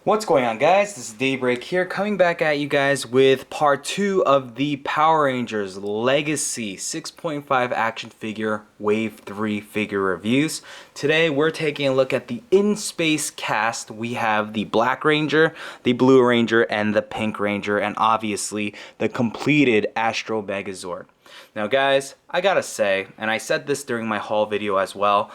What's going on, guys? This is Daybreak here, coming back at you guys with part 2 of the Power Rangers Legacy 6.5 action figure Wave 3 figure reviews. Today we're taking a look at the in-space cast. We have the Black Ranger, the Blue Ranger, and the Pink Ranger, and obviously the completed Astro Megazord. Now guys, I gotta say, and I said this during my haul video as well,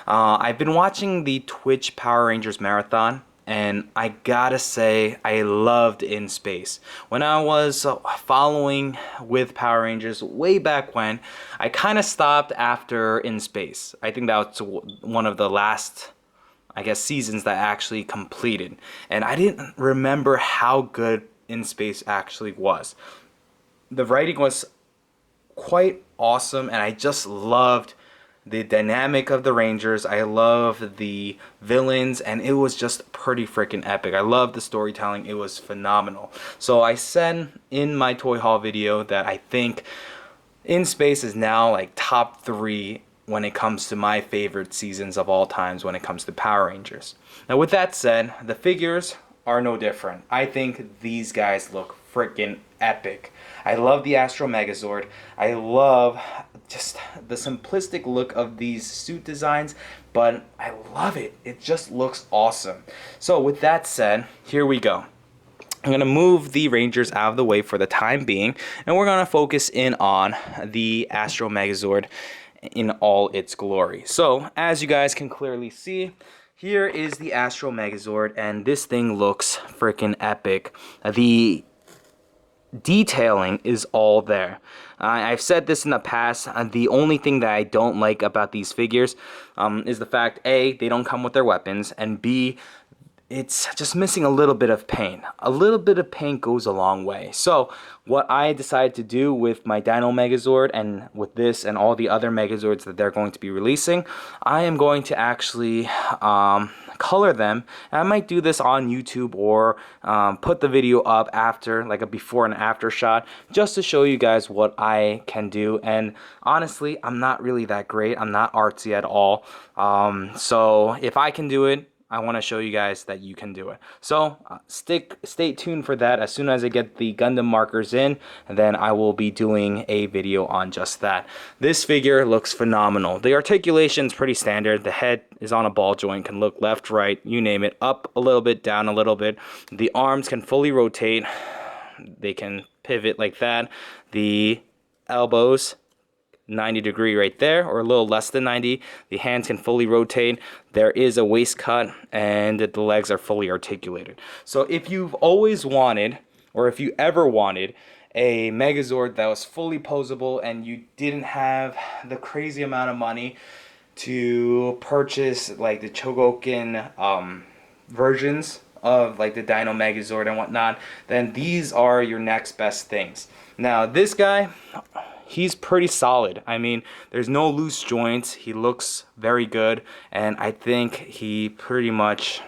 I've been watching the Twitch Power Rangers Marathon, and I gotta say, I loved In Space. When I was following with Power Rangers way back when, I kind of stopped after In Space. I think that was one of the last, I guess, seasons that I actually completed. And I didn't remember how good In Space actually was. The writing was quite awesome, and I just loved the dynamic of the Rangers. I love the villains, and it was just pretty freaking epic. I love the storytelling. It was phenomenal. So I said in my toy haul video that I think In Space is now like top 3 when it comes to my favorite seasons of all times when it comes to Power Rangers. Now with that said, the figures are no different. I think these guys look freaking epic. I love the Astro Megazord. I love just the simplistic look of these suit designs, but I love it. It just looks awesome. So with that said, here we go. I'm going to move the Rangers out of the way for the time being, and we're going to focus in on the Astro Megazord in all its glory. So as you guys can clearly see, here is the Astro Megazord, and this thing looks freaking epic. The detailing is all there. I've said this in the past. The only thing that I don't like about these figures is the fact, A, they don't come with their weapons, and B, it's just missing a little bit of paint. A little bit of paint goes a long way. So what I decided to do with my Dino Megazord and with this and all the other Megazords that they're going to be releasing, I am going to actually color them. And I might do this on YouTube or put the video up after, like a before and after shot, just to show you guys what I can do. And honestly, I'm not really that great. I'm not artsy at all. So if I can do it, I want to show you guys that you can do it. So stay tuned for that. As soon as I get the Gundam markers in, and then I will be doing a video on just that. This figure looks phenomenal. The articulation's pretty standard. The head is on a ball joint, can look left, right, you name it, up a little bit, down a little bit. The arms can fully rotate. They can pivot like that. The elbows, 90-degree right there, or a little less than 90. The hands can fully rotate. There is a waist cut, and the legs are fully articulated. So if you've always wanted, or if you ever wanted, a Megazord that was fully posable and you didn't have the crazy amount of money to purchase like the Chogokin versions of like the Dino Megazord and whatnot, then these are your next best things. Now this guy, he's pretty solid. I mean, there's no loose joints. He looks very good, and I think he pretty much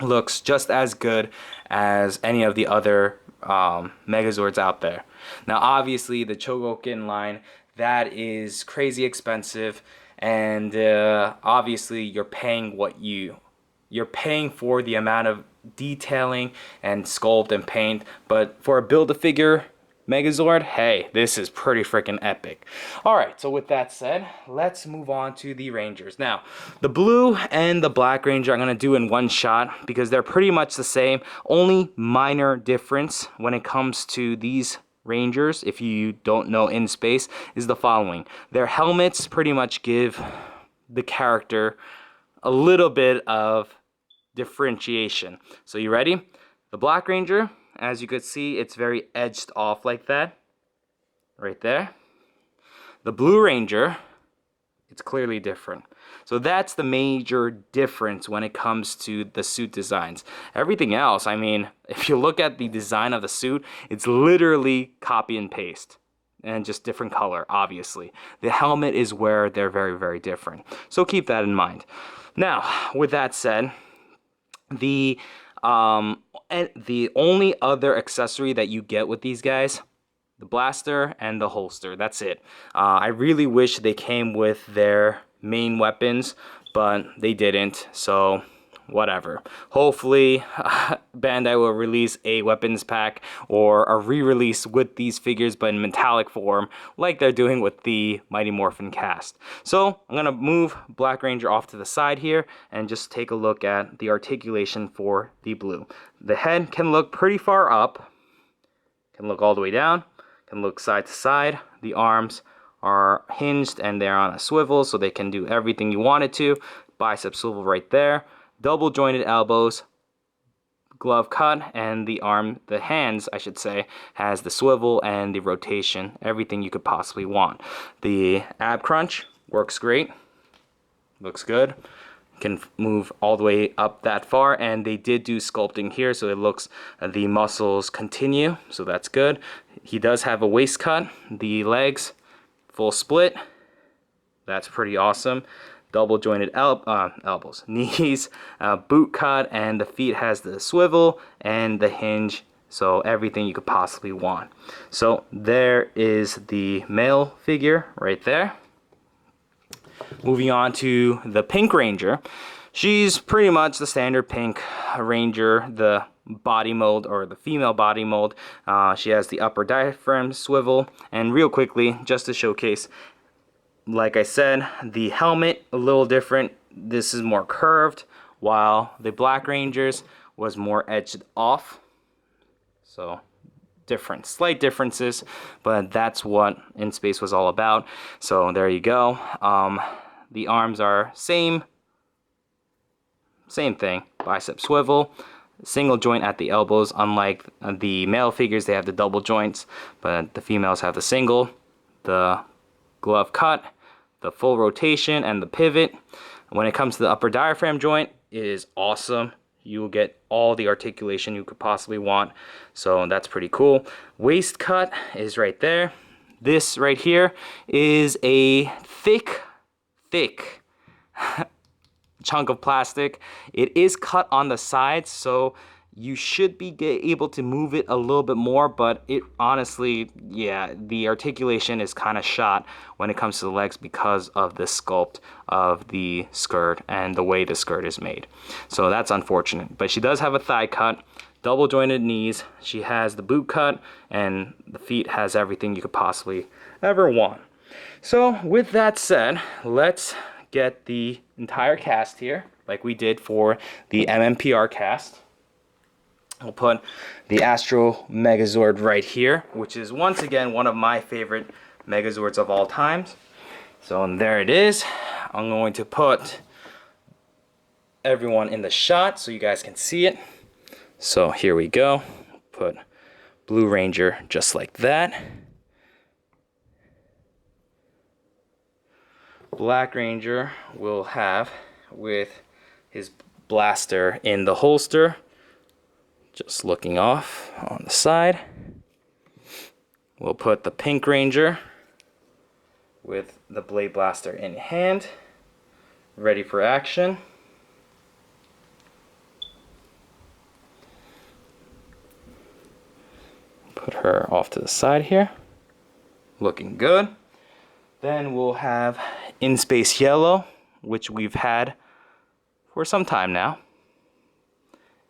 looks just as good as any of the other Megazords out there. Now, obviously, the Chogokin line, that is crazy expensive, and obviously, you're paying you're paying for the amount of detailing and sculpt and paint, but for a Build-A-Figure Megazord, hey, this is pretty freaking epic. Alright, so with that said, let's move on to the Rangers. Now, the Blue and the Black Ranger I'm going to do in one shot because they're pretty much the same. Only minor difference when it comes to these Rangers, if you don't know In Space, is the following. Their helmets pretty much give the character a little bit of differentiation. So you ready? The Black Ranger, as you could see, it's very edged off like that, right there. The Blue Ranger, it's clearly different. So that's the major difference when it comes to the suit designs. Everything else, I mean, if you look at the design of the suit, it's literally copy and paste. And just different color, obviously. The helmet is where they're very, very different. So keep that in mind. Now, with that said, the only other accessory that you get with these guys, the blaster and the holster. That's it. I really wish they came with their main weapons, but they didn't. So whatever. Hopefully, Bandai will release a weapons pack or a re-release with these figures, but in metallic form, like they're doing with the Mighty Morphin cast. So I'm gonna move Black Ranger off to the side here and just take a look at the articulation for the blue. The head can look pretty far up, can look all the way down, can look side to side. The arms are hinged and they're on a swivel, so they can do everything you want it to. Bicep swivel right there. Double jointed elbows, glove cut, and the hands, I should say, has the swivel and the rotation, everything you could possibly want. The ab crunch works great, looks good. Can move all the way up that far, and they did do sculpting here, so it looks the muscles continue, so that's good. He does have a waist cut. The legs full split, that's pretty awesome. Double jointed elbows, knees, boot cut, and the feet has the swivel and the hinge, so everything you could possibly want. So there is the male figure right there. Moving on to the Pink Ranger. She's pretty much the standard Pink Ranger, the body mold, or the female body mold. She has the upper diaphragm swivel, and real quickly, just to showcase, like I said, the helmet a little different. This is more curved, while the Black Rangers was more edged off. So slight differences, but that's what In Space was all about. So there you go. The arms are same thing, bicep swivel, single joint at the elbows. Unlike the male figures, they have the double joints, but the females have the single. The glove cut, the full rotation, and the pivot. When it comes to the upper diaphragm joint, it is awesome. You will get all the articulation you could possibly want, so that's pretty cool. Waist cut is right there. This right here is a thick chunk of plastic. It is cut on the sides, so you should be able to move it a little bit more, but it honestly, yeah, the articulation is kind of shot when it comes to the legs because of the sculpt of the skirt and the way the skirt is made. So that's unfortunate, but she does have a thigh cut, double jointed knees, she has the boot cut, and the feet has everything you could possibly ever want. So with that said, let's get the entire cast here like we did for the MMPR cast. We'll put the Astro Megazord right here, which is once again one of my favorite Megazords of all times. So there it is. I'm going to put everyone in the shot so you guys can see it. So here we go. Put Blue Ranger just like that. Black Ranger will have with his blaster in the holster, just looking off on the side. We'll put the Pink Ranger with the blade blaster in hand, ready for action. Put her off to the side here, looking good. Then we'll have In Space Yellow, which we've had for some time now.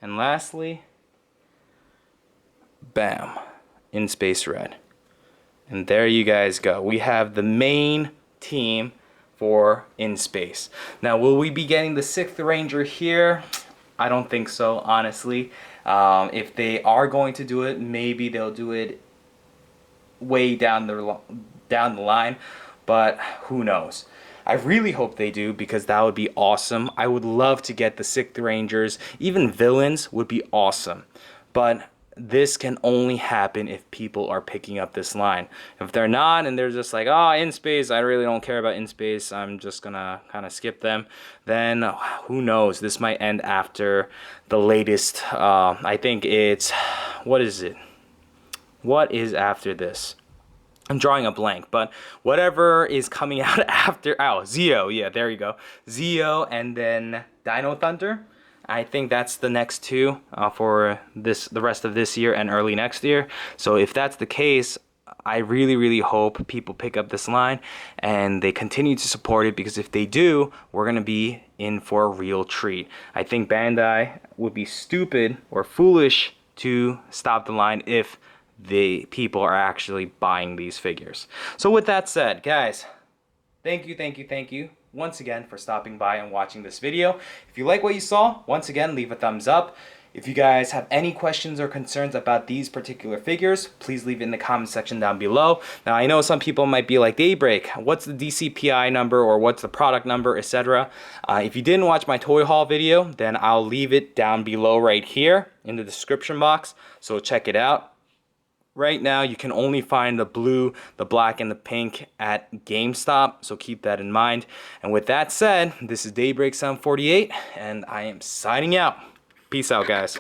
And lastly, bam, In Space Red. And there you guys go. We have the main team for In Space. Now, will we be getting the 6th Ranger here? I don't think so, honestly. If they are going to do it, maybe they'll do it way down the line, but who knows. I really hope they do, because that would be awesome. I would love to get the 6th Rangers. Even villains would be awesome. But this can only happen if people are picking up this line. If they're not, and they're just like, oh, In Space, I really don't care about In Space, I'm just gonna kind of skip them, then who knows, this might end after the latest, I think it's, what is it? What is after this? I'm drawing a blank, but whatever is coming out after, Zeo, yeah, there you go. Zeo and then Dino Thunder. I think that's the next two for the rest of this year and early next year. So if that's the case, I really hope people pick up this line and they continue to support it, because if they do, we're going to be in for a real treat. I think Bandai would be stupid or foolish to stop the line if the people are actually buying these figures. So with that said, guys, thank you once again for stopping by and watching this video. If you like what you saw, once again, leave a thumbs up. If you guys have any questions or concerns about these particular figures, please leave it in the comment section down below. Now, I know some people might be like, Daybreak, what's the DCPI number, or what's the product number, etc. If you didn't watch my toy haul video, then I'll leave it down below right here in the description box, so check it out. Right now, you can only find the blue, the black, and the pink at GameStop, so keep that in mind. And with that said, this is Daybreak 748, and I am signing out. Peace out, guys.